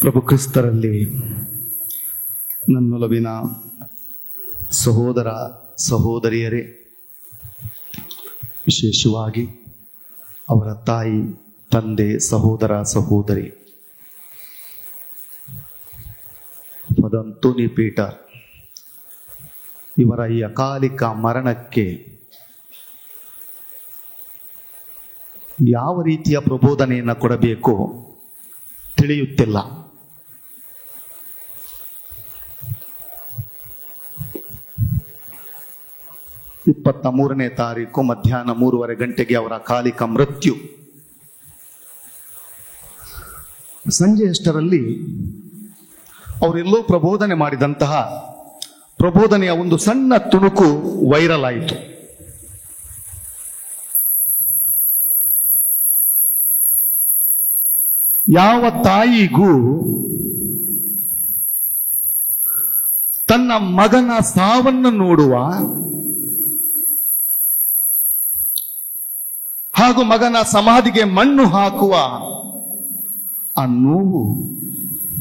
ಪ್ರಭು ಕ್ರಿಸ್ತರಲ್ಲಿ ನನ್ನೊಲವಿನ ಸಹೋದರ ಸಹೋದರಿಯರೇ, ವಿಶೇಷವಾಗಿ ಅವರ ತಾಯಿ, ತಂದೆ, ಸಹೋದರ ಸಹೋದರಿ, ಫಾದರ್ ಆಂಟೋನಿ ಪೀಟರ್ ಇವರ ಈ ಅಕಾಲಿಕ ಮರಣಕ್ಕೆ ಯಾವ ರೀತಿಯ ಪ್ರಬೋಧನೆಯನ್ನು ಕೊಡಬೇಕು ತಿಳಿಯುತ್ತಿಲ್ಲ. ಇಪ್ಪತ್ತ 3 ಮಧ್ಯಾಹ್ನ 3:30 ಗಂಟೆಗೆ ಅವರ ಅಕಾಲಿಕ ಮೃತ್ಯು. ಸಂಜೆಯಷ್ಟರಲ್ಲಿ ಅವರೆಲ್ಲೋ ಪ್ರಬೋಧನೆ ಮಾಡಿದಂತಹ ಪ್ರಬೋಧನೆಯ ಒಂದು ಸಣ್ಣ ತುಣುಕು ವೈರಲ್ ಆಯಿತು. ಯಾವ ತಾಯಿಗೂ ತನ್ನ ಮಗನ ಸಾವನ್ನು ನೋಡುವ ಹಾಗೂ ಮಗನ ಸಮಾಧಿಗೆ ಮಣ್ಣು ಹಾಕುವ ಆ ನೋವು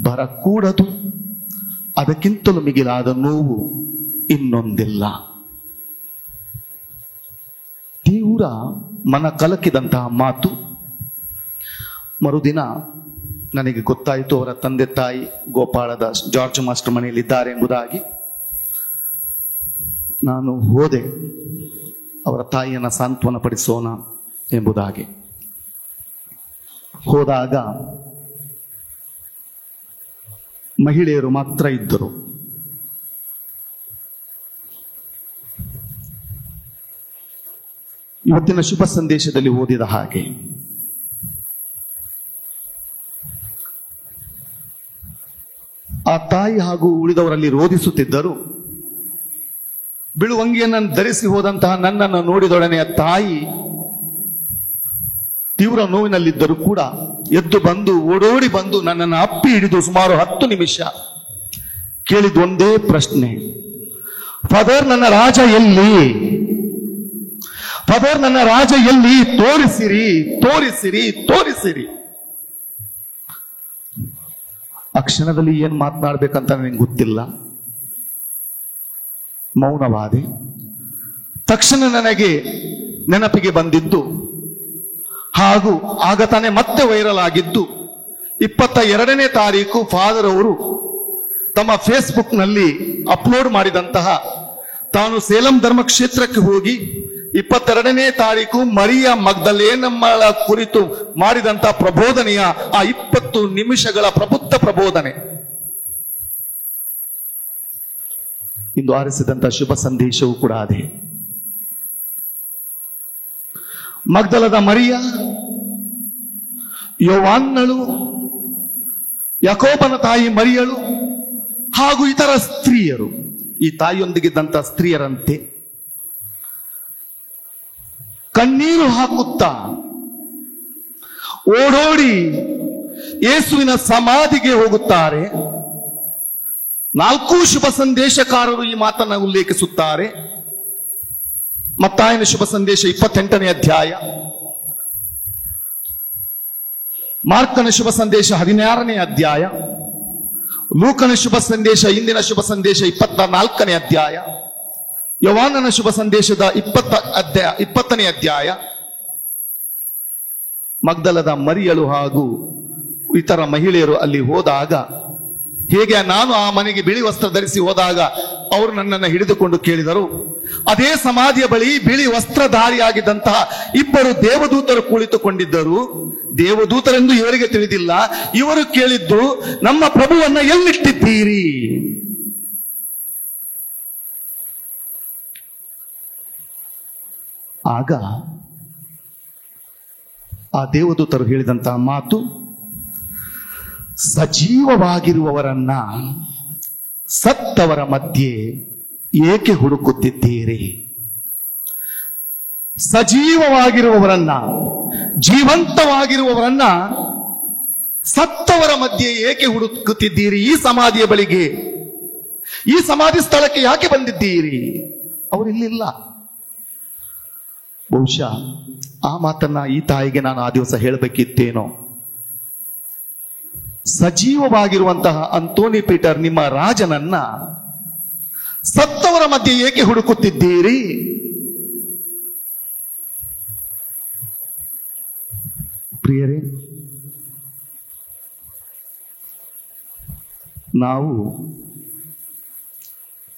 ಬರಕೂಡದು. ಅದಕ್ಕಿಂತಲೂ ಮಿಗಿಲಾದ ನೋವು ಇನ್ನೊಂದಿಲ್ಲ. ತೀವ್ರ ಮನ ಕಲಕಿದಂತಹ ಮಾತು. ಮರುದಿನ ನನಗೆ ಗೊತ್ತಾಯಿತು ಅವರ ತಂದೆ ತಾಯಿ ಗೋಪಾಳದ ಜಾರ್ಜ್ ಮಾಸ್ಟರ್ ಮನೆಯಲ್ಲಿದ್ದಾರೆ ಎಂಬುದಾಗಿ. ನಾನು ಹೋದೆ ಅವರ ತಾಯಿಯನ್ನು ಸಾಂತ್ವನ ಪಡಿಸೋಣ ಎಂಬುದಾಗಿ. ಹೋದಾಗ ಮಹಿಳೆಯರು ಮಾತ್ರ ಇದ್ದರು. ಇವತ್ತಿನ ಶುಭ ಸಂದೇಶದಲ್ಲಿ ಓದಿದ ಹಾಗೆ ಆ ತಾಯಿ ಹಾಗೂ ಉಳಿದವರಲ್ಲಿ ರೋಧಿಸುತ್ತಿದ್ದರು. ಬಿಳುವಂಗಿಯನ್ನು ಧರಿಸಿ ಹೋದಂತಹ ನನ್ನನ್ನು ನೋಡಿದೊಡನೆ ಆ ತಾಯಿ ತೀವ್ರ ನೋವಿನಲ್ಲಿದ್ದರೂ ಕೂಡ ಎದ್ದು ಬಂದು ಓಡೋಡಿ ಬಂದು ನನ್ನನ್ನು ಅಪ್ಪಿ ಹಿಡಿದು ಸುಮಾರು 10 ನಿಮಿಷ ಕೇಳಿದೊಂದೇ ಪ್ರಶ್ನೆ, ಫಾದರ್ ನನ್ನ ರಾಜ ಎಲ್ಲಿ? ಫಾದರ್ ನನ್ನ ರಾಜ ಎಲ್ಲಿ? ತೋರಿಸಿರಿ, ತೋರಿಸಿರಿ, ತೋರಿಸಿರಿ. ಆ ಕ್ಷಣದಲ್ಲಿ ಏನ್ ಮಾತನಾಡ್ಬೇಕಂತ ನನಗೆ ಗೊತ್ತಿಲ್ಲ. ಮೌನವಾದೆ. ತಕ್ಷಣ ನನಗೆ ನೆನಪಿಗೆ ಬಂದಿದ್ದು ಹಾಗೂ ಆಗ ತಾನೇ ಮತ್ತೆ ವೈರಲ್ ಆಗಿದ್ದು 22ನೇ ತಾರೀಕು ಫಾದರ್ ಅವರು ತಮ್ಮ ಫೇಸ್ಬುಕ್ ನಲ್ಲಿ ಅಪ್ಲೋಡ್ ಮಾಡಿದಂತಹ ತಾನು ಸೇಲಂ ಧರ್ಮಕ್ಷೇತ್ರಕ್ಕೆ ಹೋಗಿ 22ನೇ ತಾರೀಕು ಮರಿಯ ಮಗ್ದಲೇನಮ್ಮಳ ಕುರಿತು ಮಾಡಿದಂತಹ ಪ್ರಬೋಧನೆಯ ಆ 20 ನಿಮಿಷಗಳ ಪ್ರಬುದ್ಧ ಪ್ರಬೋಧನೆ ಇಂದು ಆರಿಸಿದಂತಹ ಶುಭ ಸಂದೇಶವೂ ಕೂಡ ಅದೇ. ಮಗ್ದಲದ ಮರಿಯ, ಯೋವಾನ್ನಳು, ಯಾಕೋಬನ ತಾಯಿ ಮರಿಯಳು ಹಾಗೂ ಇತರ ಸ್ತ್ರೀಯರು, ಈ ತಾಯಿಯೊಂದಿಗಿದ್ದಂತಹ ಸ್ತ್ರೀಯರಂತೆ ಕಣ್ಣೀರು ಹಾಕುತ್ತಾ ಓಡೋಡಿ ಯೇಸುವಿನ ಸಮಾಧಿಗೆ ಹೋಗುತ್ತಾರೆ. 4 ಶುಭ ಸಂದೇಶಕಾರರು ಈ ಮಾತನ್ನು ಉಲ್ಲೇಖಿಸುತ್ತಾರೆ. ಮತ್ತಾಯನ ಶುಭ ಸಂದೇಶ 28ನೇ ಅಧ್ಯಾಯ, ಮಾರ್ಕನ ಶುಭ ಸಂದೇಶ 16ನೇ ಅಧ್ಯಾಯ, ಲೂಕನ ಶುಭ ಸಂದೇಶ ಇಂದಿನ ಶುಭ ಸಂದೇಶ 24ನೇ ಅಧ್ಯಾಯ, ಯೋವಾನನ ಶುಭ ಸಂದೇಶದ 20ನೇ ಅಧ್ಯಾಯ. ಮಗ್ದಲದ ಮರಿಯಳು ಹಾಗೂ ಇತರ ಮಹಿಳೆಯರು ಅಲ್ಲಿ ಹೋದಾಗ ಹೇಗೆ ನಾನು ಆ ಮನೆಗೆ ಬಿಳಿ ವಸ್ತ್ರ ಧರಿಸಿ ಹೋದಾಗ ಅವರು ನನ್ನನ್ನು ಹಿಡಿದುಕೊಂಡು ಕೇಳಿದರು. ಅದೇ ಸಮಾಧಿಯ ಬಳಿ ಬಿಳಿ ವಸ್ತ್ರಧಾರಿಯಾಗಿದ್ದಂತಹ 2 ದೇವದೂತರು ಕುಳಿತುಕೊಂಡಿದ್ದರು. ದೇವದೂತರೆಂದು ಇವರಿಗೆ ತಿಳಿದಿಲ್ಲ. ಇವರು ಕೇಳಿದ್ದು, ನಮ್ಮ ಪ್ರಭುವನ್ನ ಎಲ್ಲಿಟ್ಟಿದ್ದೀರಿ? ಆಗ ಆ ದೇವದೂತರು ಹೇಳಿದಂತಹ ಮಾತು, ಸಜೀವವಾಗಿರುವವರನ್ನ ಸತ್ತವರ ಮಧ್ಯೆ ಏಕೆ ಹುಡುಕುತ್ತಿದ್ದೀರಿ? ಸಜೀವವಾಗಿರುವವರನ್ನ, ಜೀವಂತವಾಗಿರುವವರನ್ನ ಸತ್ತವರ ಮಧ್ಯೆ ಏಕೆ ಹುಡುಕುತ್ತಿದ್ದೀರಿ? ಈ ಸಮಾಧಿಯ ಬಳಿಗೆ, ಈ ಸಮಾಧಿ ಸ್ಥಳಕ್ಕೆ ಯಾಕೆ ಬಂದಿದ್ದೀರಿ? ಅವರಿಲ್ಲಿಲ್ಲ. ಬಹುಶಃ ಆ ಮಾತನ್ನ ಈ ತಾಯಿಗೆ ನಾನು ಆ ದಿವಸ ಹೇಳಬೇಕಿತ್ತೇನೋ. ಸಜೀವವಾಗಿರುವಂತಹ ಅಂತೋನಿ ಪೀಟರ್ ನಿಮ್ಮ ರಾಜನನ್ನ ಸತ್ತವರ ಮಧ್ಯೆ ಏಕೆ ಹುಡುಕುತ್ತಿದ್ದೀರಿ? ಪ್ರಿಯರೇ, ನಾವು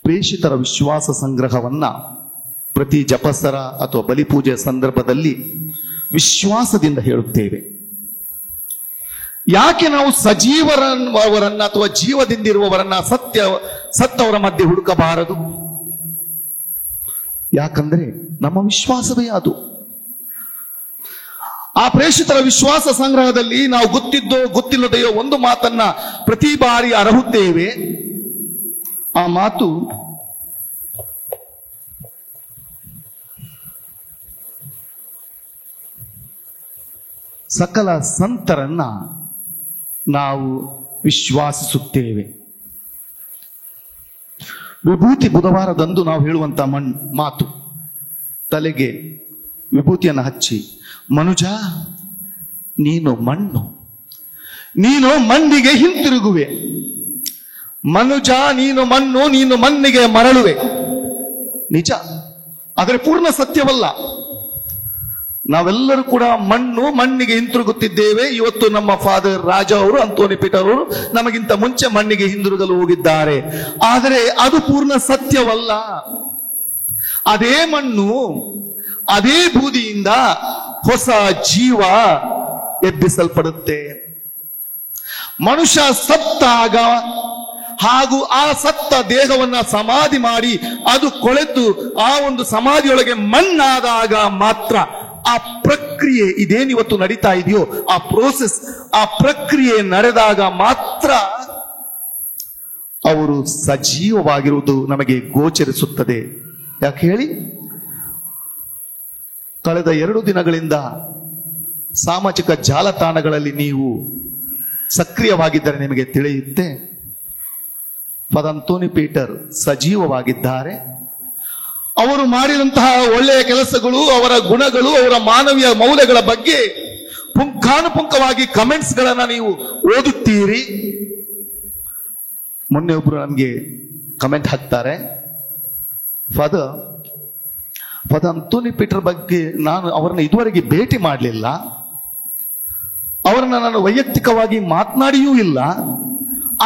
ಪ್ರೇಷಿತರ ವಿಶ್ವಾಸ ಸಂಗ್ರಹವನ್ನ ಪ್ರತಿ ಜಪಸರ ಅಥವಾ ಬಲಿಪೂಜೆಯ ಸಂದರ್ಭದಲ್ಲಿ ವಿಶ್ವಾಸದಿಂದ ಹೇಳುತ್ತೇವೆ. ಯಾಕೆ ನಾವು ಸಜೀವರನ್ನ ಅಥವಾ ಜೀವದಿಂದಿರುವವರನ್ನ ಸತ್ತವರ ಮಧ್ಯೆ ಹುಡುಕಬಾರದು? ಯಾಕಂದ್ರೆ ನಮ್ಮ ವಿಶ್ವಾಸವೇ ಅದು. ಆ ಪ್ರೇಷಿತರ ವಿಶ್ವಾಸ ಸಂಗ್ರಹದಲ್ಲಿ ನಾವು ಗೊತ್ತಿದ್ದೋ ಗೊತ್ತಿಲ್ಲದೆಯೋ ಒಂದು ಮಾತನ್ನ ಪ್ರತಿ ಬಾರಿ ಅರಹುತ್ತೇವೆ. ಆ ಮಾತು ಸಕಲ ಸಂತರನ್ನ ನಾವು ವಿಶ್ವಾಸಿಸುತ್ತೇವೆ. ವಿಭೂತಿ ಬುಧವಾರದಂದು ನಾವು ಹೇಳುವಂತ ಮಾತು, ತಲೆಗೆ ವಿಭೂತಿಯನ್ನು ಹಚ್ಚಿ, ಮನುಜ ನೀನು ಮಣ್ಣು, ನೀನು ಮಣ್ಣಿಗೆ ಹಿಂತಿರುಗುವೆ. ಮನುಜ ನೀನು ಮಣ್ಣು, ನೀನು ಮಣ್ಣಿಗೆ ಮರಳುವೆ. ನಿಜ, ಆದರೆ ಪೂರ್ಣ ಸತ್ಯವಲ್ಲ. ನಾವೆಲ್ಲರೂ ಕೂಡ ಮಣ್ಣಿಗೆ ಹಿಂತಿರುಗುತ್ತಿದ್ದೇವೆ. ಇವತ್ತು ನಮ್ಮ ಫಾದರ್ ರಾಜ ಅವರು, ಅಂತೋನಿ ಪೀಟರ್ ಅವರು ನಮಗಿಂತ ಮುಂಚೆ ಮಣ್ಣಿಗೆ ಹಿಂದಿರುಗಲು ಹೋಗಿದ್ದಾರೆ. ಆದರೆ ಅದು ಪೂರ್ಣ ಸತ್ಯವಲ್ಲ. ಅದೇ ಮಣ್ಣು, ಅದೇ ಬೂದಿಯಿಂದ ಹೊಸ ಜೀವ ಎಬ್ಬಿಸಲ್ಪಡುತ್ತೆ. ಮನುಷ್ಯ ಸತ್ತಾಗ ಹಾಗೂ ಆ ಸತ್ತ ದೇಹವನ್ನ ಸಮಾಧಿ ಮಾಡಿ ಅದು ಕೊಳೆತು ಆ ಒಂದು ಸಮಾಧಿಯೊಳಗೆ ಮಣ್ಣಾದಾಗ ಮಾತ್ರ ಆ ಪ್ರಕ್ರಿಯೆ, ಇದೇನಿವತ್ತು ನಡೀತಾ ಇದೆಯೋ ಆ ಪ್ರೋಸೆಸ್, ಆ ಪ್ರಕ್ರಿಯೆ ನಡೆದಾಗ ಮಾತ್ರ ಅವರು ಸಜೀವವಾಗಿರುವುದು ನಮಗೆ ಗೋಚರಿಸುತ್ತದೆ. ಯಾಕೆ ಹೇಳಿ? ಕಳೆದ 2 ದಿನಗಳಿಂದ ಸಾಮಾಜಿಕ ಜಾಲತಾಣಗಳಲ್ಲಿ ನೀವು ಸಕ್ರಿಯವಾಗಿದ್ದರೆ ನಿಮಗೆ ತಿಳಿಯುತ್ತೆ, ಫಾದರ್ ಅಂತೋನಿ ಪೀಟರ್ ಸಜೀವವಾಗಿದ್ದಾರೆ. ಅವರು ಮಾಡಿದಂತಹ ಒಳ್ಳೆಯ ಕೆಲಸಗಳು, ಅವರ ಗುಣಗಳು, ಅವರ ಮಾನವೀಯ ಮೌಲ್ಯಗಳ ಬಗ್ಗೆ ಪುಂಖಾನುಪುಂಖವಾಗಿ ಕಮೆಂಟ್ಸ್ ಗಳನ್ನ ನೀವು ಓದುತ್ತೀರಿ. ಮೊನ್ನೆ ಒಬ್ರು ನಮ್ಗೆ ಕಮೆಂಟ್ ಹಾಕ್ತಾರೆ, ಫಾದರ್ ಅಂತೋನಿ ಪೀಟರ್ ಬಗ್ಗೆ ನಾನು ಅವರನ್ನ ಇದುವರೆಗೆ ಭೇಟಿ ಮಾಡಲಿಲ್ಲ, ಅವರನ್ನ ನಾನು ವೈಯಕ್ತಿಕವಾಗಿ ಮಾತನಾಡಿಯೂ ಇಲ್ಲ.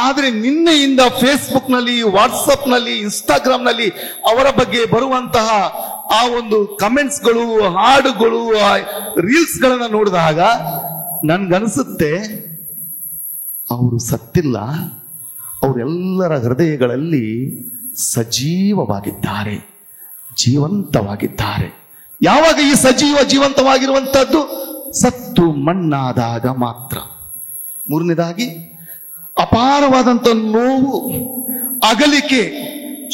ಆದರೆ ನಿನ್ನೆಯಿಂದ ಫೇಸ್ಬುಕ್ ನಲ್ಲಿ, ವಾಟ್ಸಪ್ ನಲ್ಲಿ, ಇನ್ಸ್ಟಾಗ್ರಾಮ್ ನಲ್ಲಿ ಅವರ ಬಗ್ಗೆ ಬರುವಂತಹ ಆ ಒಂದು ಕಮೆಂಟ್ಸ್ಗಳು, ಹಾಡುಗಳು, ರೀಲ್ಸ್ ಗಳನ್ನ ನೋಡಿದಾಗ ನನ್ಗನ್ಸುತ್ತೆ ಅವರು ಸತ್ತಿಲ್ಲ, ಅವರೆಲ್ಲರ ಹೃದಯಗಳಲ್ಲಿ ಸಜೀವವಾಗಿದ್ದಾರೆ, ಜೀವಂತವಾಗಿದ್ದಾರೆ. ಯಾವಾಗ ಈ ಜೀವಂತವಾಗಿರುವಂತಹದ್ದು? ಸತ್ತು ಮಣ್ಣಾದಾಗ ಮಾತ್ರ. ಮೂರನೇದಾಗಿ ಅಪಾರವಾದಂತ ನೋವು, ಅಗಲಿಕೆ,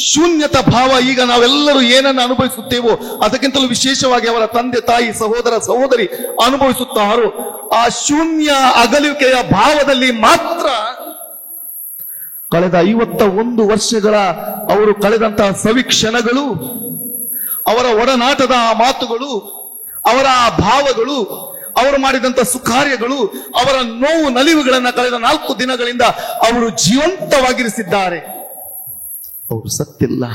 ಶೂನ್ಯತಾ ಭಾವ. ಈಗ ನಾವೆಲ್ಲರೂ ಏನನ್ನು ಅನುಭವಿಸುತ್ತೇವೋ ಅದಕ್ಕಿಂತಲೂ ವಿಶೇಷವಾಗಿ ಅವರ ತಂದೆ ತಾಯಿ, ಸಹೋದರ ಸಹೋದರಿ ಅನುಭವಿಸುತ್ತಾರೋ ಆ ಶೂನ್ಯ ಅಗಲಿಕೆಯ ಭಾವದಲ್ಲಿ ಮಾತ್ರ ಕಳೆದ 51 ವರ್ಷಗಳ ಅವರು ಕಳೆದಂತಹ ಸವಿಕ್ಷಣಗಳು, ಅವರ ಒಡನಾಟದ ಆ ಮಾತುಗಳು, ಅವರ ಆ ಭಾವಗಳು, ಅವರು ಮಾಡಿದಂತ ಸುಕಾರ್ಯಗಳು, ಅವರ ನೋವು ನಲಿವುಗಳನ್ನ ಕಳೆದ 4 ದಿನಗಳಿಂದ ಅವರು ಜೀವಂತವಾಗಿರಿಸಿದ್ದಾರೆ. ಅವರು ಸತ್ತಿಲ್ಲ,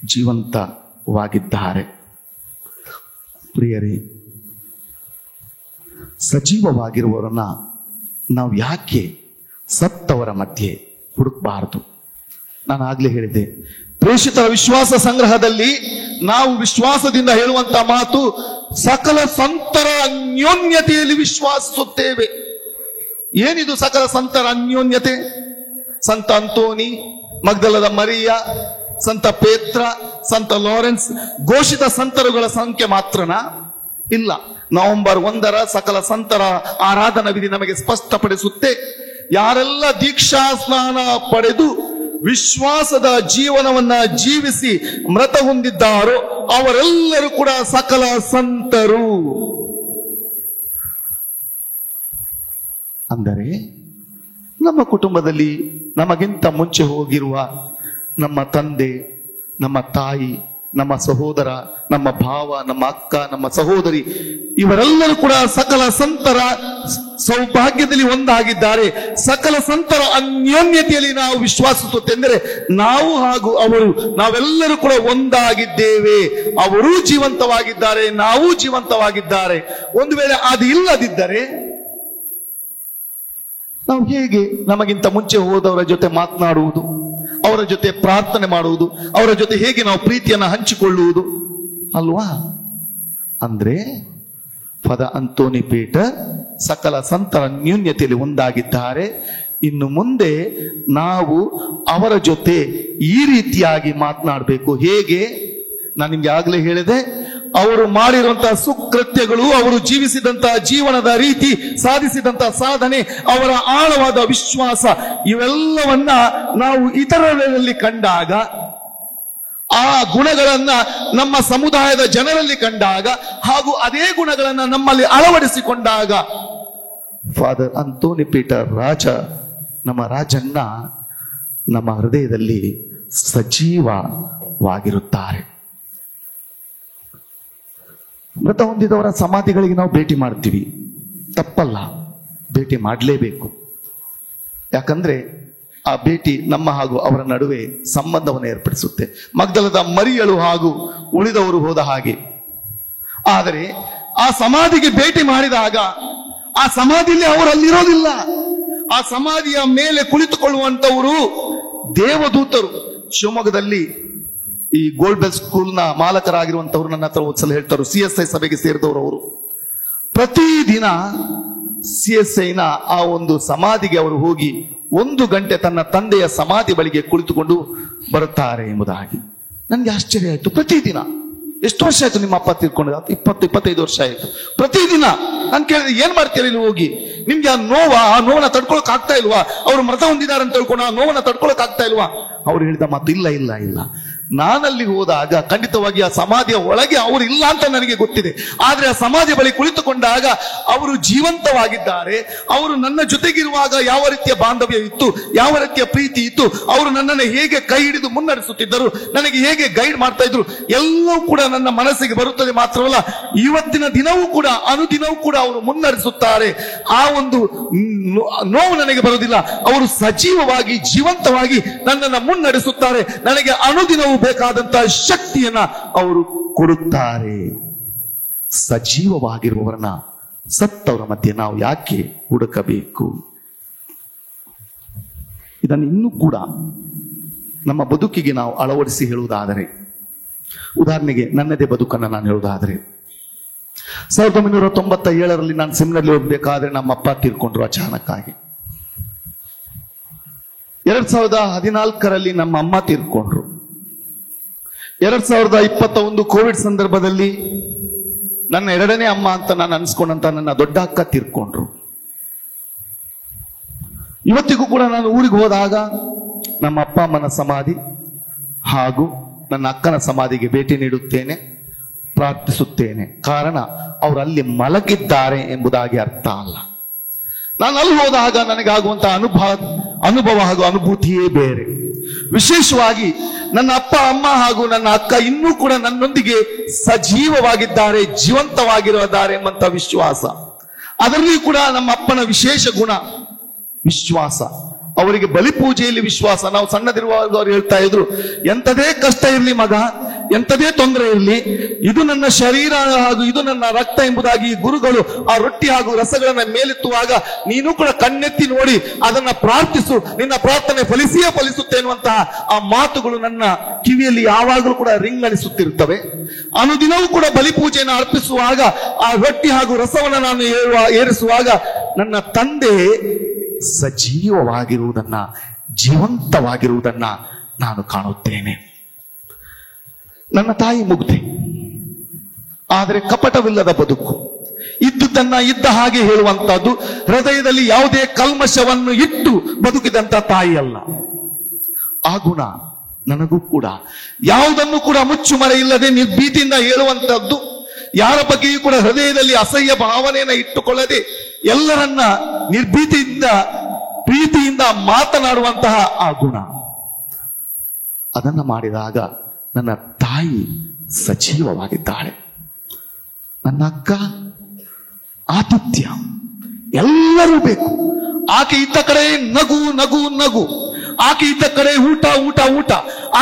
ಜೀವಂತವಾಗಿದ್ದಾರೆ. ಪ್ರಿಯರೇ, ಸಜೀವವಾಗಿರುವವರನ್ನ ನಾವು ಯಾಕೆ ಸತ್ತವರ ಮಧ್ಯೆ ಹುಡುಕಬಾರದು? ನಾನು ಆಗ್ಲೇ ಹೇಳಿದ್ದೆ, ಪ್ರೇಷಿತರ ವಿಶ್ವಾಸ ಸಂಗ್ರಹದಲ್ಲಿ ನಾವು ವಿಶ್ವಾಸದಿಂದ ಹೇಳುವಂತ ಮಾತು, ಸಕಲ ಸಂತರ ಅನ್ಯೋನ್ಯತೆಯಲ್ಲಿ ವಿಶ್ವಾಸಿಸುತ್ತೇವೆ. ಏನಿದು ಸಕಲ ಸಂತರ ಅನ್ಯೋನ್ಯತೆ? ಸಂತ ಅಂತೋನಿ, ಮಗ್ದಲದ ಮರಿಯ, ಸಂತ ಪೇತ್ರ, ಸಂತ ಲಾರೆನ್ಸ್ ಘೋಷಿತ ಸಂತರುಗಳ ಸಂಖ್ಯೆ ಮಾತ್ರನಾ? ಇಲ್ಲ. ನವೆಂಬರ್ 1ರ ಸಕಲ ಸಂತರ ಆರಾಧನಾ ವಿಧಿ ನಮಗೆ ಸ್ಪಷ್ಟಪಡಿಸುತ್ತೆ, ಯಾರೆಲ್ಲ ದೀಕ್ಷಾ ಸ್ನಾನ ಪಡೆದು ವಿಶ್ವಾಸದ ಜೀವನವನ್ನ ಜೀವಿಸಿ ಮೃತ ಹೊಂದಿದ್ದಾರೋ ಅವರೆಲ್ಲರೂ ಕೂಡ ಸಕಲ ಸಂತರು. ಅಂದರೆ ನಮ್ಮ ಕುಟುಂಬದಲ್ಲಿ ನಮಗಿಂತ ಮುಂಚೆ ಹೋಗಿರುವ ನಮ್ಮ ತಂದೆ, ನಮ್ಮ ತಾಯಿ, ನಮ್ಮ ಸಹೋದರ, ನಮ್ಮ ಭಾವ, ನಮ್ಮ ಅಕ್ಕ, ನಮ್ಮ ಸಹೋದರಿ ಇವರೆಲ್ಲರೂ ಕೂಡ ಸಕಲ ಸಂತರ ಸೌಭಾಗ್ಯದಲ್ಲಿ ಒಂದಾಗಿದ್ದಾರೆ. ಸಕಲ ಸಂತರ ಅನ್ಯೋನ್ಯತೆಯಲ್ಲಿ ನಾವು ವಿಶ್ವಾಸಿಸುತ್ತೇಂದರೆ ನಾವು ಹಾಗೂ ಅವರು ನಾವೆಲ್ಲರೂ ಕೂಡ ಒಂದಾಗಿದ್ದೇವೆ. ಅವರೂ ಜೀವಂತವಾಗಿದ್ದಾರೆ, ನಾವು ಜೀವಂತವಾಗಿದ್ದಾರೆ. ಒಂದು ವೇಳೆ ಅದು ಇಲ್ಲದಿದ್ದರೆ ನಾವು ಹೇಗೆ ನಮಗಿಂತ ಮುಂಚೆ ಹೋದವರ ಜೊತೆ ಮಾತನಾಡುವುದು, ಅವರ ಜೊತೆ ಪ್ರಾರ್ಥನೆ ಮಾಡುವುದು, ಅವರ ಜೊತೆ ಹೇಗೆ ನಾವು ಪ್ರೀತಿಯನ್ನು ಹಂಚಿಕೊಳ್ಳುವುದು ಅಲ್ವಾ? ಅಂದ್ರೆ ಫಾದರ್ ಅಂತೋನಿ ಪೀಟರ್ ಸಕಲ ಸಂತರ ನ್ಯೂನ್ಯತೆಯಲ್ಲಿ ಒಂದಾಗಿದ್ದಾರೆ. ಇನ್ನು ಮುಂದೆ ನಾವು ಅವರ ಜೊತೆ ಈ ರೀತಿಯಾಗಿ ಮಾತನಾಡಬೇಕು. ಹೇಗೆ? ನಾನು ನಿಮ್ಗೆ ಆಗ್ಲೇ ಹೇಳಿದೆ, ಅವರು ಮಾಡಿರುವಂತಹ ಸುಕೃತ್ಯಗಳು, ಅವರು ಜೀವಿಸಿದಂತಹ ಜೀವನದ ರೀತಿ, ಸಾಧಿಸಿದಂತಹ ಸಾಧನೆ, ಅವರ ಆಳವಾದ ವಿಶ್ವಾಸ, ಇವೆಲ್ಲವನ್ನ ನಾವು ಇತರರಲ್ಲಿ ಕಂಡಾಗ, ಆ ಗುಣಗಳನ್ನ ನಮ್ಮ ಸಮುದಾಯದ ಜನರಲ್ಲಿ ಕಂಡಾಗ, ಹಾಗೂ ಅದೇ ಗುಣಗಳನ್ನ ನಮ್ಮಲ್ಲಿ ಅಳವಡಿಸಿಕೊಂಡಾಗ ಫಾದರ್ ಅಂತೋನಿ ಪೀಟರ್ ನಮ್ಮ ರಾಜಣ್ಣ ನಮ್ಮ ಹೃದಯದಲ್ಲಿ ಸಜೀವವಾಗಿರುತ್ತಾರೆ. ಮೃತ ಹೊಂದಿದವರ ಸಮಾಧಿಗಳಿಗೆ ನಾವು ಭೇಟಿ ಮಾಡ್ತೀವಿ, ತಪ್ಪಲ್ಲ, ಭೇಟಿ ಮಾಡಲೇಬೇಕು. ಯಾಕಂದ್ರೆ ಆ ಭೇಟಿ ನಮ್ಮ ಹಾಗೂ ಅವರ ನಡುವೆ ಸಂಬಂಧವನ್ನು ಏರ್ಪಡಿಸುತ್ತೆ. ಮಗ್ದಲದ ಮರಿಯಳು ಹಾಗೂ ಉಳಿದವರು ಹೋದ ಹಾಗೆ. ಆದರೆ ಆ ಸಮಾಧಿಗೆ ಭೇಟಿ ಮಾಡಿದಾಗ ಆ ಸಮಾಧಿಯಲ್ಲಿ ಅವರಲ್ಲಿರೋದಿಲ್ಲ. ಆ ಸಮಾಧಿಯ ಮೇಲೆ ಕುಳಿತುಕೊಳ್ಳುವಂತವರು ದೇವದೂತರು. ಶಿವಮೊಗ್ಗದಲ್ಲಿ ಈ ಗೋಲ್ಡ್ ಬೆಲ್ ಸ್ಕೂಲ್ನ ಮಾಲಕರಾಗಿರುವಂತವ್ರು ನನ್ನ ಹತ್ರ ಒಂದ್ಸಲ ಹೇಳ್ತಾರೆ, CSI ಸಭೆಗೆ ಸೇರಿದವರು ಅವರು. ಪ್ರತಿದಿನ CSIನ ಆ ಒಂದು ಸಮಾಧಿಗೆ ಅವರು ಹೋಗಿ 1 ಗಂಟೆ ತನ್ನ ತಂದೆಯ ಸಮಾಧಿ ಬಳಿಗೆ ಕುಳಿತುಕೊಂಡು ಬರುತ್ತಾರೆ ಎಂಬುದಾಗಿ ನನಗೆ ಆಶ್ಚರ್ಯ ಆಯ್ತು. ಪ್ರತಿದಿನ. ಎಷ್ಟು ವರ್ಷ ಆಯ್ತು ನಿಮ್ಮ ಅಪ್ಪ ತೀರ್ಕೊಂಡು? 20-25 ವರ್ಷ ಆಯ್ತು. ಪ್ರತಿದಿನ ನಾನು ಕೇಳಿದೆ, ಏನ್ ಮಾಡ್ತೀರಿ ಇಲ್ಲಿ ಹೋಗಿ? ನಿಮ್ಗೆ ಆ ನೋವನ್ನ ತಡ್ಕೊಳಕ್ ಆಗ್ತಾ ಇಲ್ವಾ? ಅವ್ರು ಮೃತ ಹೊಂದಿದ್ದಾರೆ ಅಂತ ಹೇಳ್ಕೊಂಡು ಆ ನೋವನ್ನ ತಡ್ಕೊಳಕ್ ಆಗ್ತಾ ಇಲ್ವಾ? ಅವ್ರು ಹೇಳಿದ ಮಾತು, ಇಲ್ಲ ಇಲ್ಲ ಇಲ್ಲ, ನಾನಲ್ಲಿ ಹೋದಾಗ ಖಂಡಿತವಾಗಿ ಆ ಸಮಾಧಿಯ ಒಳಗೆ ಅವರು ಇಲ್ಲ ಅಂತ ನನಗೆ ಗೊತ್ತಿದೆ. ಆದ್ರೆ ಆ ಸಮಾಧಿ ಬಳಿ ಕುಳಿತುಕೊಂಡಾಗ ಅವರು ಜೀವಂತವಾಗಿದ್ದಾರೆ. ಅವರು ನನ್ನ ಜೊತೆಗಿರುವಾಗ ಯಾವ ರೀತಿಯ ಬಾಂಧವ್ಯ ಇತ್ತು, ಯಾವ ರೀತಿಯ ಪ್ರೀತಿ ಇತ್ತು, ಅವರು ನನ್ನನ್ನು ಹೇಗೆ ಕೈ ಹಿಡಿದು ಮುನ್ನಡೆಸುತ್ತಿದ್ದರು, ನನಗೆ ಹೇಗೆ ಗೈಡ್ ಮಾಡ್ತಾ ಇದ್ರು, ಎಲ್ಲವೂ ಕೂಡ ನನ್ನ ಮನಸ್ಸಿಗೆ ಬರುತ್ತದೆ. ಮಾತ್ರವಲ್ಲ, ಇವತ್ತಿನ ದಿನವೂ ಕೂಡ ಅನುದಿನವೂ ಕೂಡ ಅವರು ಮುನ್ನಡೆಸುತ್ತಾರೆ. ಆ ಒಂದು ನೋವು ನನಗೆ ಬರುವುದಿಲ್ಲ. ಅವರು ಸಜೀವವಾಗಿ ಜೀವಂತವಾಗಿ ನನ್ನನ್ನು ಮುನ್ನಡೆಸುತ್ತಾರೆ. ನನಗೆ ಅನುದಿನವೂ ಬೇಕಾದಂತಹ ಶಕ್ತಿಯನ್ನ ಅವರು ಕೊಡುತ್ತಾರೆ. ಸಜೀವವಾಗಿರುವವರನ್ನ ಸತ್ತವರ ಮಧ್ಯೆ ನಾವು ಯಾಕೆ ಹುಡುಕಬೇಕು? ಇದನ್ನು ಇನ್ನೂ ಕೂಡ ನಮ್ಮ ಬದುಕಿಗೆ ನಾವು ಅಳವಡಿಸಿ ಹೇಳುವುದಾದರೆ, ಉದಾಹರಣೆಗೆ ನನ್ನದೇ ಬದುಕನ್ನು ನಾನು ಹೇಳುವುದಾದರೆ, 1997ರಲ್ಲಿ ನಾನು ಸೆಮಿನರ್ಲಿ ಹೋಗ್ಬೇಕಾದ್ರೆ ನಮ್ಮ ಅಪ್ಪ ತೀರ್ಕೊಂಡ್ರು ಅಚಾನಕ್ಕಾಗಿ. 2014ರಲ್ಲಿ ನಮ್ಮ ಅಮ್ಮ ತೀರ್ಕೊಂಡ್ರು. 2021 ಕೋವಿಡ್ ಸಂದರ್ಭದಲ್ಲಿ ನನ್ನ 2ನೇ ಅಮ್ಮ ಅಂತ ನಾನು ಅನ್ಸ್ಕೊಂಡಂತ ನನ್ನ ದೊಡ್ಡ ಅಕ್ಕ ತೀರ್ಕೊಂಡ್ರು. ಇವತ್ತಿಗೂ ಕೂಡ ನಾನು ಊರಿಗೆ ಹೋದಾಗ ನಮ್ಮ ಅಪ್ಪ ಅಮ್ಮನ ಸಮಾಧಿ ಹಾಗೂ ನನ್ನ ಅಕ್ಕನ ಸಮಾಧಿಗೆ ಭೇಟಿ ನೀಡುತ್ತೇನೆ, ಪ್ರಾರ್ಥಿಸುತ್ತೇನೆ. ಕಾರಣ ಅವರು ಅಲ್ಲಿ ಮಲಗಿದ್ದಾರೆ ಎಂಬುದಾಗಿ ಅರ್ಥ ಅಲ್ಲ. ನಾನು ಅಲ್ಲಿ ಹೋದಾಗ ನನಗಾಗುವಂತಹ ಅನುಭವ ಹಾಗೂ ಅನುಭೂತಿಯೇ ಬೇರೆ. ವಿಶೇಷವಾಗಿ ನನ್ನ ಅಪ್ಪ ಅಮ್ಮ ಹಾಗೂ ನನ್ನ ಅಕ್ಕ ಇನ್ನೂ ಕೂಡ ನನ್ನೊಂದಿಗೆ ಸಜೀವವಾಗಿದ್ದಾರೆ, ಜೀವಂತವಾಗಿರುತ್ತಾರೆ ಎಂಬಂತ ವಿಶ್ವಾಸ. ಅದರಲ್ಲಿ ಕೂಡ ನಮ್ಮ ಅಪ್ಪನ ವಿಶೇಷ ಗುಣ ವಿಶ್ವಾಸ. ಅವರಿಗೆ ಬಲಿಪೂಜೆಯಲ್ಲಿ ವಿಶ್ವಾಸ. ನಾವು ಸಣ್ಣದಿರುವಾಗ ಅವರು ಹೇಳ್ತಾ ಇದ್ರು, ಎಂಥದೇ ಕಷ್ಟ ಇರಲಿ ಮಗ, ಎಂಥದೇ ತೊಂದರೆ ಇರಲಿ, ಇದು ನನ್ನ ಶರೀರ ಹಾಗೂ ಇದು ನನ್ನ ರಕ್ತ ಎಂಬುದಾಗಿ ಗುರುಗಳು ಆ ರೊಟ್ಟಿ ಹಾಗೂ ರಸಗಳನ್ನ ಮೇಲೆತ್ತುವಾಗ ನೀನು ಕೂಡ ಕಣ್ಣೆತ್ತಿ ನೋಡಿ ಅದನ್ನ ಪ್ರಾರ್ಥಿಸು, ನಿನ್ನ ಪ್ರಾರ್ಥನೆ ಫಲಿಸಿಯೇ ಫಲಿಸುತ್ತೆ ಎನ್ನುವಂತಹ ಆ ಮಾತುಗಳು ನನ್ನ ಕಿವಿಯಲ್ಲಿ ಯಾವಾಗಲೂ ಕೂಡ ರಿಂಗಣಿಸುತ್ತಿರುತ್ತವೆ. ಅನುದಿನವೂ ಕೂಡ ಬಲಿಪೂಜೆಯನ್ನು ಅರ್ಪಿಸುವಾಗ ಆ ರೊಟ್ಟಿ ಹಾಗೂ ರಸವನ್ನು ನಾನು ಏರಿಸುವಾಗ ನನ್ನ ತಂದೆ ಸಜೀವವಾಗಿರುವುದನ್ನ, ಜೀವಂತವಾಗಿರುವುದನ್ನ ನಾನು ಕಾಣುತ್ತೇನೆ. ನನ್ನ ತಾಯಿ ಮುಗ್ಧೆ, ಆದರೆ ಕಪಟವಿಲ್ಲದ ಬದುಕು, ಇದ್ದುದನ್ನ ಇದ್ದ ಹಾಗೆ ಹೇಳುವಂತಹದ್ದು, ಹೃದಯದಲ್ಲಿ ಯಾವುದೇ ಕಲ್ಮಶವನ್ನು ಇಟ್ಟು ಬದುಕಿದಂತ ತಾಯಿ ಅಲ್ಲ. ಆ ಗುಣ ನನಗೂ ಕೂಡ, ಯಾವುದನ್ನು ಕೂಡ ಮುಚ್ಚುಮರೆ ಇಲ್ಲದೆ ನಿರ್ಭೀತಿಯಿಂದ ಹೇಳುವಂತಹದ್ದು, ಯಾರ ಬಗ್ಗೆಯೂ ಕೂಡ ಹೃದಯದಲ್ಲಿ ಅಸಹ್ಯ ಭಾವನೆಯನ್ನು ಇಟ್ಟುಕೊಳ್ಳದೆ ಎಲ್ಲರನ್ನ ನಿರ್ಭೀತಿಯಿಂದ ಪ್ರೀತಿಯಿಂದ ಮಾತನಾಡುವಂತಹ ಆ ಗುಣ, ಅದನ್ನ ಮಾಡಿದಾಗ ನನ್ನ ತಾಯಿ ಸಜೀವವಾಗಿದ್ದಾಳೆ. ನನ್ನ ಅಕ್ಕ ಆತಿಥ್ಯ, ಎಲ್ಲರೂ ಬೇಕು. ಆಕೆ ಇದ್ದ ಕಡೆ ನಗು ನಗು ನಗು, ಆಕೆ ಇದ್ದ ಕಡೆ ಊಟ ಊಟ ಊಟ,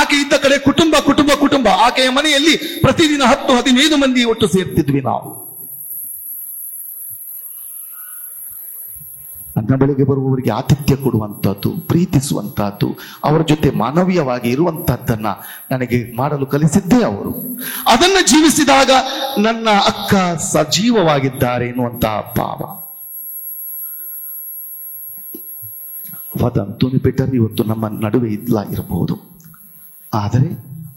ಆಕೆ ಇದ್ದ ಕಡೆ ಕುಟುಂಬ ಕುಟುಂಬ ಕುಟುಂಬ. ಆಕೆಯ ಮನೆಯಲ್ಲಿ ಪ್ರತಿದಿನ 10-15 ಮಂದಿ ಒಟ್ಟು ಸೇರ್ತಿದ್ವಿ ನಾವು. ನನ್ನ ಬಳಿಗೆ ಬರುವವರಿಗೆ ಆತಿಥ್ಯ ಕೊಡುವಂತಹದ್ದು, ಪ್ರೀತಿಸುವಂತಹದ್ದು, ಅವರ ಜೊತೆ ಮಾನವೀಯವಾಗಿ ಇರುವಂತಹದ್ದನ್ನ ನನಗೆ ಮಾಡಲು ಕಲಿಸಿದ್ದೇ ಅವರು. ಅದನ್ನ ಜೀವಿಸಿದಾಗ ನನ್ನ ಅಕ್ಕ ಸಜೀವವಾಗಿದ್ದಾರೆ ಎನ್ನುವಂತಹ ಭಾವ. ಫಾದರ್ ಆಂಟೋನಿ ಪೀಟರ್ ಇವತ್ತು ನಮ್ಮ ನಡುವೆ ಇಲ್ಲ ಇರಬಹುದು, ಆದರೆ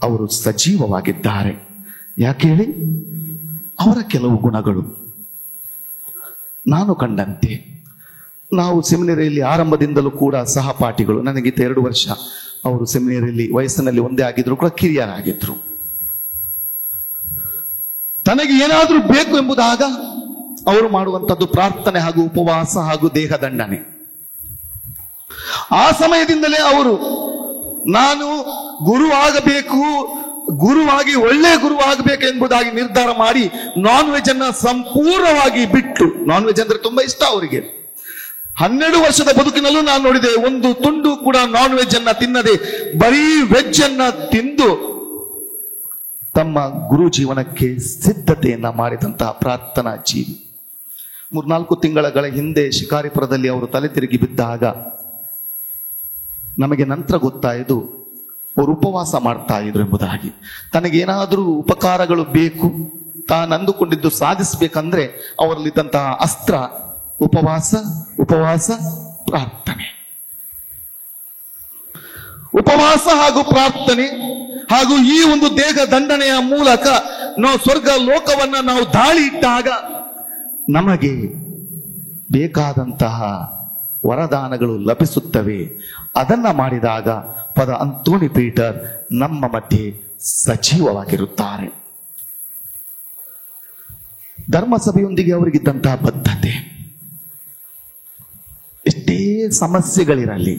ಅವರು ಸಜೀವವಾಗಿದ್ದಾರೆ. ಯಾಕೆ ಹೇಳಿ? ಅವರ ಕೆಲವು ಗುಣಗಳು ನಾನು ಕಂಡಂತೆ. ನಾವು ಸೆಮಿನರಿಯಲ್ಲಿ ಆರಂಭದಿಂದಲೂ ಕೂಡ ಸಹಪಾಠಿಗಳು. ನನಗಿಂತ 2 ವರ್ಷ ಅವರು ಸೆಮಿನರಿಯಲ್ಲಿ ವಯಸ್ಸಿನಲ್ಲಿ ಒಂದೇ ಆಗಿದ್ರು ಕೂಡ ಕಿರಿಯರಾಗಿದ್ರು. ತನಗೆ ಏನಾದ್ರೂ ಬೇಕು ಎಂಬುದಾಗ ಅವರು ಮಾಡುವಂತದ್ದು ಪ್ರಾರ್ಥನೆ ಹಾಗೂ ಉಪವಾಸ ಹಾಗೂ ದೇಹ ದಂಡನೆ. ಆ ಸಮಯದಿಂದಲೇ ಅವರು ನಾನು ಗುರು ಆಗಬೇಕು, ಗುರುವಾಗಿ ಒಳ್ಳೆ ಗುರು ಆಗಬೇಕು ಎಂಬುದಾಗಿ ನಿರ್ಧಾರ ಮಾಡಿ ನಾನ್ ವೆಜ್ ಅನ್ನ ಸಂಪೂರ್ಣವಾಗಿ ಬಿಟ್ಟು, ನಾನ್ ವೆಜ್ ಅಂದ್ರೆ ತುಂಬಾ ಇಷ್ಟ ಅವರಿಗೆ. 12 ವರ್ಷದ ಬದುಕಿನಲ್ಲೂ ನಾನು ನೋಡಿದೆ, ಒಂದು ತುಂಡು ಕೂಡ ನಾನ್ ವೆಜ್ ಅನ್ನ ತಿನ್ನದೆ ಬರೀ ವೆಜ್ ಅನ್ನ ತಿಂದು ತಮ್ಮ ಗುರು ಜೀವನಕ್ಕೆ ಸಿದ್ಧತೆಯನ್ನ ಮಾಡಿದಂತಹ ಪ್ರಾರ್ಥನಾ ಜೀವಿ. 3-4 ತಿಂಗಳ ಹಿಂದೆ ಶಿಕಾರಿಪುರದಲ್ಲಿ ಅವರು ತಲೆ ತಿರುಗಿ ಬಿದ್ದಾಗ ನಮಗೆ ನಂತರ ಗೊತ್ತಾಯಿತು ಅವರು ಉಪವಾಸ ಮಾಡ್ತಾ ಇದ್ರು ಎಂಬುದಾಗಿ. ತನಗೇನಾದರೂ ಉಪಕಾರಗಳು ಬೇಕು, ತಾನು ಅಂದುಕೊಂಡಿದ್ದು ಸಾಧಿಸಬೇಕಂದ್ರೆ ಅವರಲ್ಲಿದ್ದಂತಹ ಅಸ್ತ್ರ ಉಪವಾಸ, ಉಪವಾಸ, ಪ್ರಾರ್ಥನೆ. ಉಪವಾಸ ಹಾಗೂ ಪ್ರಾರ್ಥನೆ ಹಾಗೂ ಈ ಒಂದು ದೇಹ ದಂಡನೆಯ ಮೂಲಕ ನಾವು ಸ್ವರ್ಗ ಲೋಕವನ್ನ ನಾವು ದಾಳಿ ಇಟ್ಟಾಗ ನಮಗೆ ಬೇಕಾದಂತಹ ವರದಾನಗಳು ಲಭಿಸುತ್ತವೆ. ಅದನ್ನ ಮಾಡಿದಾಗ ಫಾದರ್ ಆಂಟೋನಿ ಪೀಟರ್ ನಮ್ಮ ಮಧ್ಯೆ ಸಜೀವವಾಗಿರುತ್ತಾರೆ. ಧರ್ಮಸಭೆಯೊಂದಿಗೆ ಅವರಿಗಿದ್ದಂತಹ ಬದ್ಧತೆ, ಎಷ್ಟೇ ಸಮಸ್ಯೆಗಳಿರಲಿ,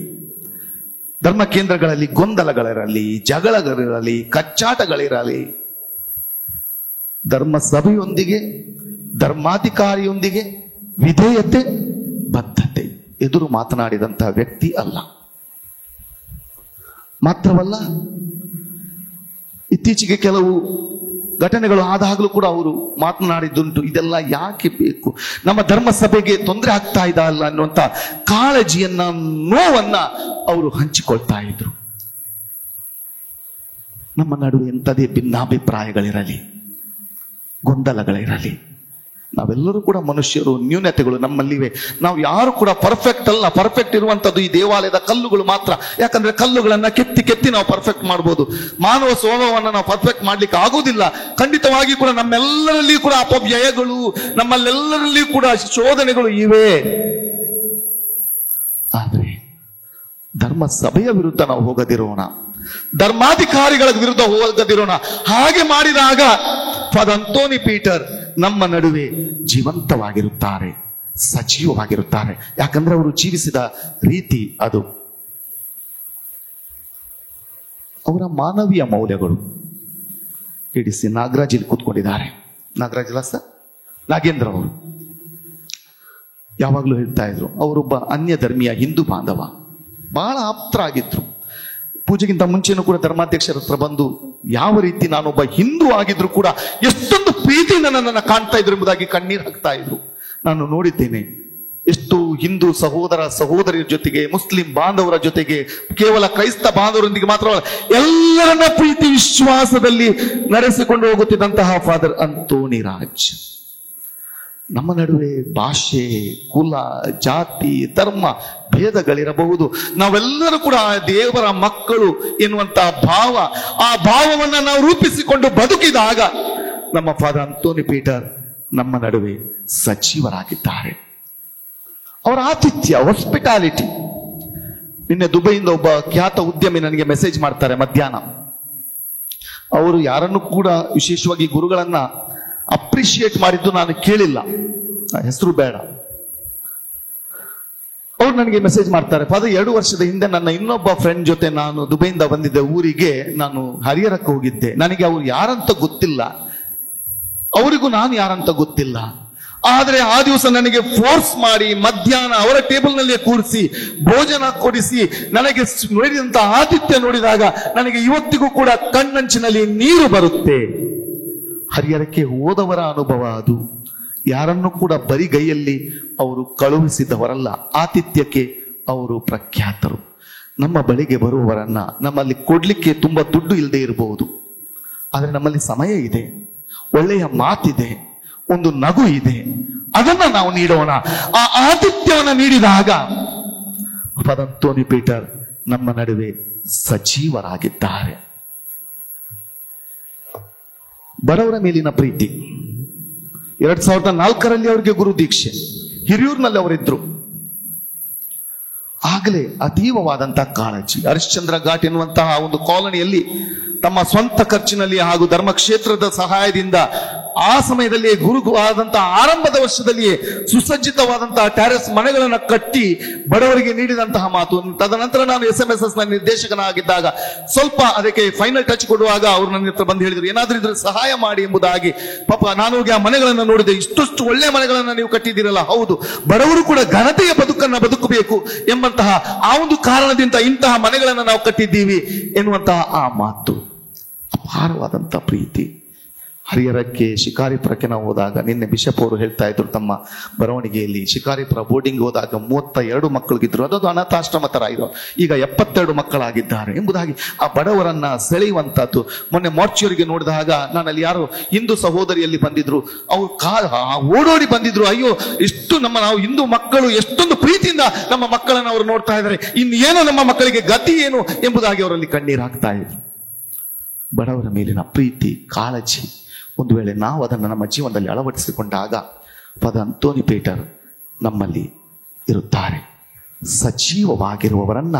ಧರ್ಮ ಕೇಂದ್ರಗಳಲ್ಲಿ ಗೊಂದಲಗಳಿರಲಿ, ಜಗಳಗಳಿರಲಿ, ಕಚ್ಚಾಟಗಳಿರಲಿ, ಧರ್ಮಸಭೆಯೊಂದಿಗೆ, ಧರ್ಮಾಧಿಕಾರಿಯೊಂದಿಗೆ ವಿಧೇಯತೆ, ಬದ್ಧತೆ. ಎದುರು ಮಾತನಾಡಿದಂತಹ ವ್ಯಕ್ತಿ ಅಲ್ಲ. ಮಾತ್ರವಲ್ಲ, ಇತ್ತೀಚೆಗೆ ಕೆಲವು ಘಟನೆಗಳು ಆದಾಗಲೂ ಕೂಡ ಅವರು ಮಾತನಾಡಿದ್ದುಂಟು. ಇದೆಲ್ಲ ಯಾಕೆ ಬೇಕು, ನಮ್ಮ ಧರ್ಮಸಭೆಗೆ ತೊಂದರೆ ಆಗ್ತಾ ಇದಲ್ಲ ಅನ್ನುವಂಥ ಕಾಳಜಿಯನ್ನ, ನೋವನ್ನ ಅವರು ಹಂಚಿಕೊಳ್ತಾ ಇದ್ರು. ನಮ್ಮ ನಡುವೆ ಎಂಥದೇ ಭಿನ್ನಾಭಿಪ್ರಾಯಗಳಿರಲಿ, ಗೊಂದಲಗಳಿರಲಿ, ನಾವೆಲ್ಲರೂ ಕೂಡ ಮನುಷ್ಯರು, ನ್ಯೂನತೆಗಳು ನಮ್ಮಲ್ಲಿವೆ. ನಾವು ಯಾರು ಕೂಡ ಪರ್ಫೆಕ್ಟ್ ಅಲ್ಲ. ಪರ್ಫೆಕ್ಟ್ ಇರುವಂತದ್ದು ಈ ದೇವಾಲಯದ ಕಲ್ಲುಗಳು ಮಾತ್ರ. ಯಾಕಂದ್ರೆ ಕಲ್ಲುಗಳನ್ನ ಕೆತ್ತಿ ಕೆತ್ತಿ ನಾವು ಪರ್ಫೆಕ್ಟ್ ಮಾಡ್ಬೋದು. ಮಾನವ ಸ್ವಭಾವವನ್ನು ನಾವು ಪರ್ಫೆಕ್ಟ್ ಮಾಡ್ಲಿಕ್ಕೆ ಆಗೋದಿಲ್ಲ. ಖಂಡಿತವಾಗಿ ಕೂಡ ನಮ್ಮೆಲ್ಲರಲ್ಲಿ ಕೂಡ ಅಪವ್ಯಯಗಳು, ನಮ್ಮಲ್ಲೆಲ್ಲರಲ್ಲಿ ಕೂಡ ಶೋಧನೆಗಳು ಇವೆ. ಆದ್ರೆ ಧರ್ಮ ಸಭೆಯ ವಿರುದ್ಧ ನಾವು ಹೋಗದಿರೋಣ, ಧರ್ಮಾಧಿಕಾರಿಗಳ ವಿರುದ್ಧ ಹೋಗದಿರೋಣ. ಹಾಗೆ ಮಾಡಿದಾಗ ಫಾದರ್ ಆಂಟೋನಿ ಪೀಟರ್ ನಮ್ಮ ನಡುವೆ ಜೀವಂತವಾಗಿರುತ್ತಾರೆ, ಸಜೀವವಾಗಿರುತ್ತಾರೆ. ಯಾಕಂದ್ರೆ ಅವರು ಜೀವಿಸಿದ ರೀತಿ ಅದು. ಅವರ ಮಾನವೀಯ ಮೌಲ್ಯಗಳು ಇಡಿಸಿ ನಾಗರಾಜ್ ಇಲ್ಲಿ ಕೂತ್ಕೊಂಡಿದ್ದಾರೆ. ನಾಗರಾಜ್ ಅಲ್ಲ ಸರ್, ನಾಗೇಂದ್ರ ಅವರು ಯಾವಾಗಲೂ ಹೇಳ್ತಾ ಇದ್ರು, ಅವರೊಬ್ಬ ಅನ್ಯ ಧರ್ಮೀಯ ಹಿಂದೂ ಬಾಂಧವ, ಬಹಳ ಆಪ್ತರಾಗಿದ್ರು. ಪೂಜೆಗಿಂತ ಮುಂಚೆನೂ ಕೂಡ ಧರ್ಮಾಧ್ಯಕ್ಷರ ಹತ್ರ ಬಂದು ಯಾವ ರೀತಿ ನಾನೊಬ್ಬ ಹಿಂದೂ ಆಗಿದ್ರು ಕೂಡ ಎಷ್ಟೊಂದು ಪ್ರೀತಿಯಿಂದ ನನ್ನನ್ನು ಕಾಣ್ತಾ ಇದ್ರು ಎಂಬುದಾಗಿ ಕಣ್ಣೀರು ಹಾಕ್ತಾ ಇದ್ರು. ನಾನು ನೋಡಿದ್ದೇನೆ ಎಷ್ಟು ಹಿಂದೂ ಸಹೋದರ ಸಹೋದರಿಯರ ಜೊತೆಗೆ, ಮುಸ್ಲಿಂ ಬಾಂಧವರ ಜೊತೆಗೆ, ಕೇವಲ ಕ್ರೈಸ್ತ ಬಾಂಧವರೊಂದಿಗೆ ಮಾತ್ರವಲ್ಲ, ಎಲ್ಲರನ್ನ ಪ್ರೀತಿ ವಿಶ್ವಾಸದಲ್ಲಿ ನಡೆಸಿಕೊಂಡು ಹೋಗುತ್ತಿದ್ದಂತಹ ಫಾದರ್ ಆಂಟೋನಿ ರಾಜ್. ನಮ್ಮ ನಡುವೆ ಭಾಷೆ, ಕುಲ, ಜಾತಿ, ಧರ್ಮ ಭೇದಗಳಿರಬಹುದು. ನಾವೆಲ್ಲರೂ ಕೂಡ ದೇವರ ಮಕ್ಕಳು ಎನ್ನುವಂತಹ ಭಾವ, ಆ ಭಾವವನ್ನು ನಾವು ರೂಪಿಸಿಕೊಂಡು ಬದುಕಿದಾಗ ನಮ್ಮ ಫಾದರ್ ಆಂಟೋನಿ ಪೀಟರ್ ನಮ್ಮ ನಡುವೆ ಸಜೀವರಾಗಿದ್ದಾರೆ. ಅವರ ಆತಿಥ್ಯ, ಹಾಸ್ಪಿಟಾಲಿಟಿ. ನಿನ್ನೆ ದುಬೈಯಿಂದ ಒಬ್ಬ ಖ್ಯಾತ ಉದ್ಯಮಿ ನನಗೆ ಮೆಸೇಜ್ ಮಾಡ್ತಾರೆ ಮಧ್ಯಾಹ್ನ. ಅವರು ಯಾರನ್ನು ಕೂಡ ವಿಶೇಷವಾಗಿ ಗುರುಗಳನ್ನ ಅಪ್ರಿಶಿಯೇಟ್ ಮಾಡಿದ್ದು ನಾನು ಕೇಳಿಲ್ಲ, ಹೆಸರು ಬೇಡ. ಅವ್ರು ನನಗೆ ಮೆಸೇಜ್ ಮಾಡ್ತಾರೆ, ಫಾದರ್ 2 ವರ್ಷದ ಹಿಂದೆ ನನ್ನ ಇನ್ನೊಬ್ಬ ಫ್ರೆಂಡ್ ಜೊತೆ ನಾನು ದುಬೈಯಿಂದ ಬಂದಿದ್ದೆ ಊರಿಗೆ, ನಾನು ಹರಿಹರಕ್ಕೆ ಹೋಗಿದ್ದೆ. ನನಗೆ ಅವ್ರು ಯಾರಂತ ಗೊತ್ತಿಲ್ಲ, ಅವರಿಗೂ ನಾನು ಯಾರಂತ ಗೊತ್ತಿಲ್ಲ. ಆದ್ರೆ ಆ ದಿವಸ ನನಗೆ ಫೋರ್ಸ್ ಮಾಡಿ ಮಧ್ಯಾಹ್ನ ಅವರ ಟೇಬಲ್ ನಲ್ಲೇ ಕೂರಿಸಿ ಭೋಜನ ಕೊಡಿಸಿ ನನಗೆ ನೋಡಿದಂತ ಆತಿಥ್ಯ ನೋಡಿದಾಗ ನನಗೆ ಇವತ್ತಿಗೂ ಕೂಡ ಕಣ್ಣಂಚಿನಲ್ಲಿ ನೀರು ಬರುತ್ತೆ. ಹರಿಹರಕ್ಕೆ ಹೋದವರ ಅನುಭವ ಅದು. ಯಾರನ್ನು ಕೂಡ ಬರಿಗೈಯಲ್ಲಿ ಅವರು ಕಳುಹಿಸಿದವರಲ್ಲ, ಆತಿಥ್ಯಕ್ಕೆ ಅವರು ಪ್ರಖ್ಯಾತರು. ನಮ್ಮ ಬಳಿಗೆ ಬರುವವರನ್ನ ನಮ್ಮಲ್ಲಿ ಕೊಡ್ಲಿಕ್ಕೆ ತುಂಬಾ ದುಡ್ಡು ಇಲ್ಲದೆ ಇರಬಹುದು, ಆದ್ರೆ ನಮ್ಮಲ್ಲಿ ಸಮಯ ಇದೆ, ಒಳ್ಳೆಯ ಮಾತಿದೆ, ಒಂದು ನಗು ಇದೆ, ಅದನ್ನ ನಾವು ನೀಡೋಣ. ಆ ಆತಿಥ್ಯವನ್ನು ನೀಡಿದಾಗ ಫಾದರ್ ಆಂಟೋನಿ ಪೀಟರ್ ನಮ್ಮ ನಡುವೆ ಸಜೀವರಾಗಿದ್ದಾರೆ. ಬಡವರ ಮೇಲಿನ ಪ್ರೀತಿ. 2004ರಲ್ಲಿ ಅವರಿಗೆ ಗುರು ದೀಕ್ಷೆ, ಹಿರಿಯೂರಿನಲ್ಲಿ ಅವರಿದ್ರು. ಆಗಲೇ ಅತೀವವಾದಂತಹ ಕಾಳಜಿ. ಹರಿಶ್ಚಂದ್ರ ಘಾಟ್ ಎನ್ನುವಂತಹ ಒಂದು ಕಾಲೋನಿಯಲ್ಲಿ ತಮ್ಮ ಸ್ವಂತ ಖರ್ಚಿನಲ್ಲಿ ಹಾಗೂ ಧರ್ಮಕ್ಷೇತ್ರದ ಸಹಾಯದಿಂದ ಆ ಸಮಯದಲ್ಲಿ ಗುರುವಾದಂತಹ ಆರಂಭದ ವರ್ಷದಲ್ಲಿಯೇ ಸುಸಜ್ಜಿತವಾದಂತಹ ಟ್ಯಾರೆಸ್ ಮನೆಗಳನ್ನು ಕಟ್ಟಿ ಬಡವರಿಗೆ ನೀಡಿದಂತಹ ಮಾತು. ತದನಂತರ ನಾನು SMSS ನ ನಿರ್ದೇಶಕನಾಗಿದ್ದಾಗ ಸ್ವಲ್ಪ ಅದಕ್ಕೆ ಫೈನಲ್ ಟಚ್ ಕೊಡುವಾಗ ಅವರು ನನ್ನ ಹತ್ರ ಬಂದು ಹೇಳಿದ್ರು, ಏನಾದ್ರೂ ಇದ್ರೆ ಸಹಾಯ ಮಾಡಿ ಎಂಬುದಾಗಿ. ಪಾಪ ನಾನು ಹೋಗಿ ಆ ಮನೆಗಳನ್ನು ನೋಡಿದೆ. ಇಷ್ಟೊಷ್ಟು ಒಳ್ಳೆ ಮನೆಗಳನ್ನ ನೀವು ಕಟ್ಟಿದ್ದೀರಲ್ಲ. ಹೌದು, ಬಡವರು ಕೂಡ ಘನತೆಯ ಬದುಕನ್ನ ಬದುಕಬೇಕು ಎಂಬಂತಹ ಆ ಒಂದು ಕಾರಣದಿಂದ ಇಂತಹ ಮನೆಗಳನ್ನ ನಾವು ಕಟ್ಟಿದ್ದೀವಿ ಎನ್ನುವಂತಹ ಆ ಮಾತು. ಅಪಾರವಾದಂತ ಪ್ರೀತಿ. ಹರಿಹರಕ್ಕೆ ಶಿಕಾರಿಪುರಕ್ಕೆ ನಾವು ಹೋದಾಗ, ನಿನ್ನೆ ಬಿಷಪ್ ಅವರು ಹೇಳ್ತಾ ಇದ್ರು ತಮ್ಮ ಬರವಣಿಗೆಯಲ್ಲಿ, ಶಿಕಾರಿಪುರ ಬೋರ್ಡಿಂಗ್ ಹೋದಾಗ 32 ಮಕ್ಕಳಿಗಿದ್ರು, ಅದೊಂದು ಅನಾಥಾಶ್ರಮ ತರ ಇರೋ, ಈಗ 72 ಮಕ್ಕಳಾಗಿದ್ದಾರೆ ಎಂಬುದಾಗಿ ಆ ಬಡವರನ್ನ ಸೆಳೆಯುವಂತದ್ದು. ಮೊನ್ನೆ ಮಾರ್ಚುರಿಗೆ ನೋಡಿದಾಗ ನಾನಲ್ಲಿ ಯಾರೋ ಹಿಂದೂ ಸಹೋದರಿಯಲ್ಲಿ ಬಂದಿದ್ರು, ಅವ್ರು ಓಡೋಡಿ ಬಂದಿದ್ರು. ಅಯ್ಯೋ, ಇಷ್ಟು ನಾವು ಹಿಂದೂ ಮಕ್ಕಳು ಎಷ್ಟೊಂದು ಪ್ರೀತಿಯಿಂದ ನಮ್ಮ ಮಕ್ಕಳನ್ನು ಅವರು ನೋಡ್ತಾ ಇದ್ದಾರೆ, ಇನ್ನೇನು ನಮ್ಮ ಮಕ್ಕಳಿಗೆ ಗತಿ ಏನು ಎಂಬುದಾಗಿ ಅವರಲ್ಲಿ ಕಣ್ಣೀರು ಹಾಕ್ತಾ ಇದ್ರು. ಬಡವರ ಮೇಲಿನ ಪ್ರೀತಿ, ಕಾಳಜಿ, ಒಂದು ವೇಳೆ ನಾವು ಅದನ್ನು ನಮ್ಮ ಜೀವನದಲ್ಲಿ ಅಳವಡಿಸಿಕೊಂಡಾಗ ಫಾದರ್ ಆಂಟೋನಿ ಪೀಟರ್ ನಮ್ಮಲ್ಲಿ ಇರುತ್ತಾರೆ. ಸಜೀವವಾಗಿರುವವರನ್ನ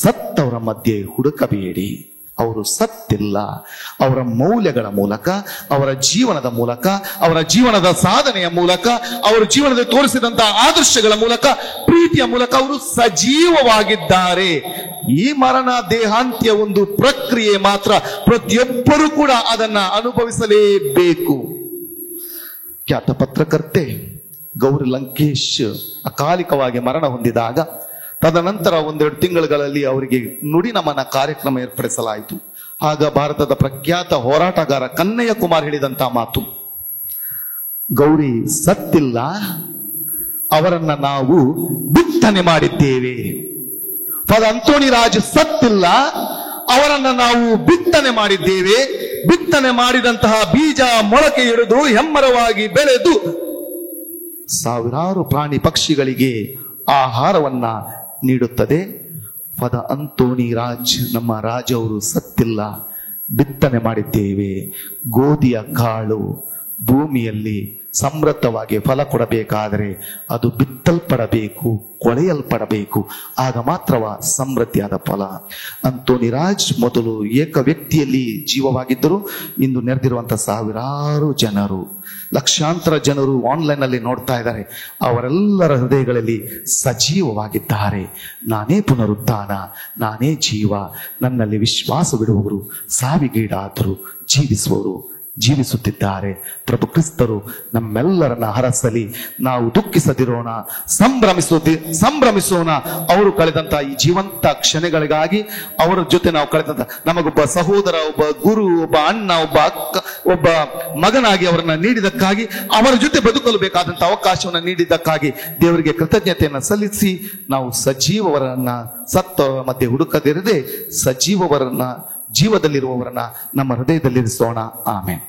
ಸತ್ತವರ ಮಧ್ಯೆ ಹುಡುಕಬೇಡಿ. ಅವರು ಸತ್ತಿಲ್ಲ. ಅವರ ಮೌಲ್ಯಗಳ ಮೂಲಕ, ಅವರ ಜೀವನದ ಮೂಲಕ, ಅವರ ಜೀವನದ ಸಾಧನೆಯ ಮೂಲಕ, ಅವರ ಜೀವನದಲ್ಲಿ ತೋರಿಸಿದಂತಹ ಆದರ್ಶಗಳ ಮೂಲಕ, ಪ್ರೀತಿಯ ಮೂಲಕ ಅವರು ಸಜೀವವಾಗಿದ್ದಾರೆ. ಈ ಮರಣ ದೇಹಾಂತ್ಯ ಒಂದು ಪ್ರಕ್ರಿಯೆ ಮಾತ್ರ. ಪ್ರತಿಯೊಬ್ಬರೂ ಕೂಡ ಅದನ್ನ ಅನುಭವಿಸಲೇಬೇಕು. ಖ್ಯಾತ ಪತ್ರಕರ್ತೆ ಗೌರಿ ಲಂಕೇಶ್ ಅಕಾಲಿಕವಾಗಿ ಮರಣ ಹೊಂದಿದಾಗ ತದನಂತರ 1-2 ತಿಂಗಳುಗಳಲ್ಲಿ ಅವರಿಗೆ ನುಡಿ ನಮನ ಕಾರ್ಯಕ್ರಮ ಏರ್ಪಡಿಸಲಾಯಿತು. ಆಗ ಭಾರತದ ಪ್ರಖ್ಯಾತ ಹೋರಾಟಗಾರ ಕನ್ನಯ್ಯ ಕುಮಾರ್ ಹೇಳಿದಂತಹ ಮಾತು, ಗೌರಿ ಸತ್ತಿಲ್ಲ, ಅವರನ್ನ ನಾವು ಬಿತ್ತನೆ ಮಾಡಿದ್ದೇವೆ. ಫಾದರ್ ಆಂಟೋನಿ ರಾಜ್ ಸತ್ತಿಲ್ಲ, ಅವರನ್ನ ನಾವು ಬಿತ್ತನೆ ಮಾಡಿದ್ದೇವೆ. ಬಿತ್ತನೆ ಮಾಡಿದಂತಹ ಬೀಜ ಮೊಳಕೆ ಹಿಡಿದು ಹೆಮ್ಮರವಾಗಿ ಬೆಳೆದು ಸಾವಿರಾರು ಪ್ರಾಣಿ ಪಕ್ಷಿಗಳಿಗೆ ಆಹಾರವನ್ನ ನೀಡುತ್ತದೆ. ಫಾದರ್ ಆಂಟೋನಿ ರಾಜ್, ನಮ್ಮ ರಾಜ್ ಅವರು ಸತ್ತಿಲ್ಲ, ಬಿತ್ತನೆ ಮಾಡಿದ್ದೇವೆ. ಗೋಧಿಯ ಕಾಳು ಭೂಮಿಯಲ್ಲಿ ಸಮೃದ್ಧವಾಗಿ ಫಲ ಕೊಡಬೇಕಾದರೆ ಅದು ಬಿತ್ತಲ್ಪಡಬೇಕು, ಕೊಳೆಯಲ್ಪಡಬೇಕು, ಆಗ ಮಾತ್ರವ ಸಮೃದ್ಧಿಯಾದ ಫಲ. ಆಂಟೋನಿ ರಾಜ್ ಮೊದಲು ಏಕ ವ್ಯಕ್ತಿಯಲ್ಲಿ ಜೀವವಾಗಿದ್ದರು. ಇಂದು ನೆರೆದಿರುವಂತಹ ಸಾವಿರಾರು ಜನರು, ಲಕ್ಷಾಂತರ ಜನರು ಆನ್ಲೈನ್ ಅಲ್ಲಿ ನೋಡ್ತಾ ಇದ್ದಾರೆ. ಅವರೆಲ್ಲರ ಹೃದಯಗಳಲ್ಲಿ ಸಜೀವವಾಗಿದ್ದಾರೆ. ನಾನೇ ಪುನರುತ್ಥಾನ, ನಾನೇ ಜೀವ, ನನ್ನಲ್ಲಿ ವಿಶ್ವಾಸವಿಡುವವರು ಸಾವಿಗೀಡಾದರು, ಜೀವಿಸುವವರು ಜೀವಿಸುತ್ತಿದ್ದಾರೆ. ಪ್ರಭು ಕ್ರಿಸ್ತರು ನಮ್ಮೆಲ್ಲರನ್ನ ಹರಸಲಿ. ನಾವು ದುಃಖಿಸದಿರೋಣ, ಸಂಭ್ರಮಿಸೋಣ. ಅವರು ಕಳೆದಂತ ಈ ಜೀವಂತ ಕ್ಷಣಗಳಿಗಾಗಿ, ಅವರ ಜೊತೆ ನಾವು ಕಳೆದಂತ, ನಮಗೊಬ್ಬ ಸಹೋದರ, ಒಬ್ಬ ಗುರು, ಒಬ್ಬ ಅಣ್ಣ, ಒಬ್ಬ ಅಕ್ಕ, ಒಬ್ಬ ಮಗನಾಗಿ ಅವರನ್ನ ನೀಡಿದಕ್ಕಾಗಿ, ಅವರ ಜೊತೆ ಬದುಕಲು ಬೇಕಾದಂತ ಅವಕಾಶವನ್ನು ನೀಡಿದ್ದಕ್ಕಾಗಿ ದೇವರಿಗೆ ಕೃತಜ್ಞತೆಯನ್ನು ಸಲ್ಲಿಸಿ, ನಾವು ಸಜೀವವರನ್ನ ಸತ್ತ ಮಧ್ಯೆ ಹುಡುಕದಿರದೆ ಸಜೀವವರನ್ನ, ಜೀವದಲ್ಲಿರುವವರನ್ನ ನಮ್ಮ ಹೃದಯದಲ್ಲಿರಿಸೋಣ. ಆಮೆನ್.